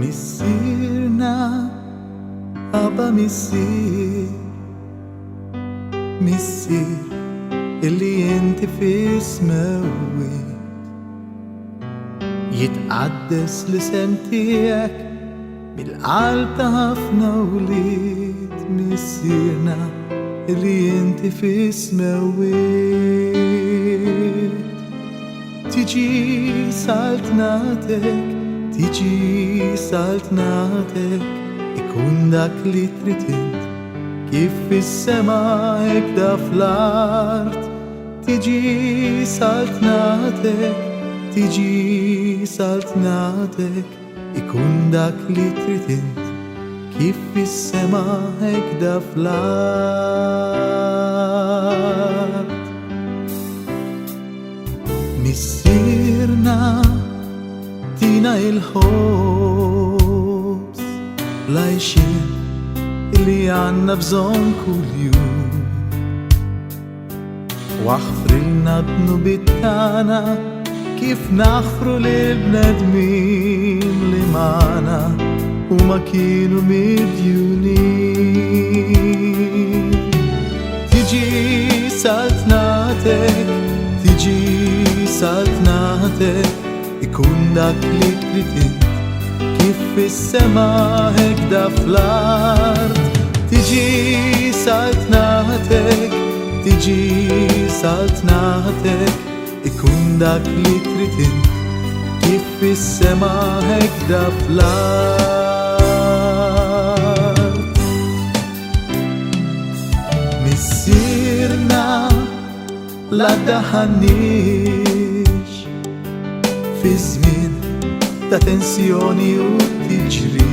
Missirna Abba missir اللي انت في سماوي يتقدس لسانتيك بالعال تهفنا وليد مصيرنا اللي انت في سماوي تيجي سالتناتك يكون داك اللي تريد كيف في السما هكذا في الأرض تيجي سالتناتك يكون داك اللي تريد كيف في السما هكذا في الأرض مسيرنا تينا الخبز لايشين اللي عنا بزون كل يوم واغفر لنا ذنوب تاعنا كيف نغفروا للبنادمين اللي معنا وما كانوا مديونين تيجي سالتناتك يكون داك اللي تريد كيف في السما هكذا في الأرض تيجي سالتناتك يكون داك اللي تريد كيف في السما هكذا في الأرض مسيرنا لا تهنيش في زمن تنسيوني وتجري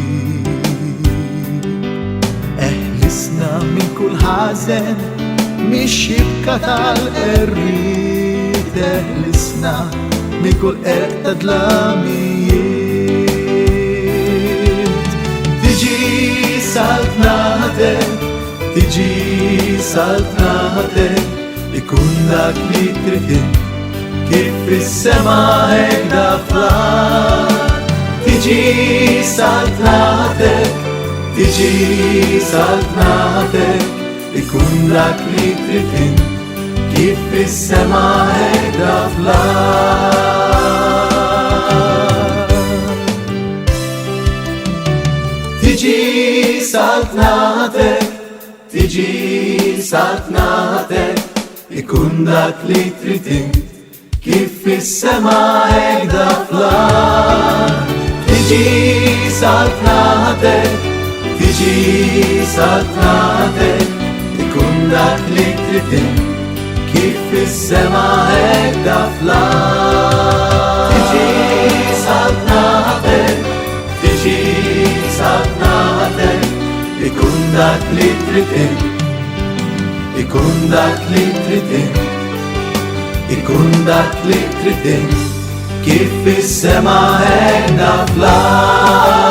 اهلسنا من كل حزن مش يبكى القريت اهلسنا من كل ارتدلاميت تيجي سالتناتك يكون داك اللي تريد كيف في السما هكذا في الأرض تيجي سالتناتك يكون داك اللي تريد كيف في السما هكذا في الأرض تيجي سالتناتك يكون داك اللي تريد كيف في السما هكذا في الأرض تيجي سالتناتك يكون داك اللي تريد كيف في السما هكذا في الأرض تيجي سالتناتك يكون داك اللي تريد يكون داك اللي تريد كيف في السما هكذا في الأرض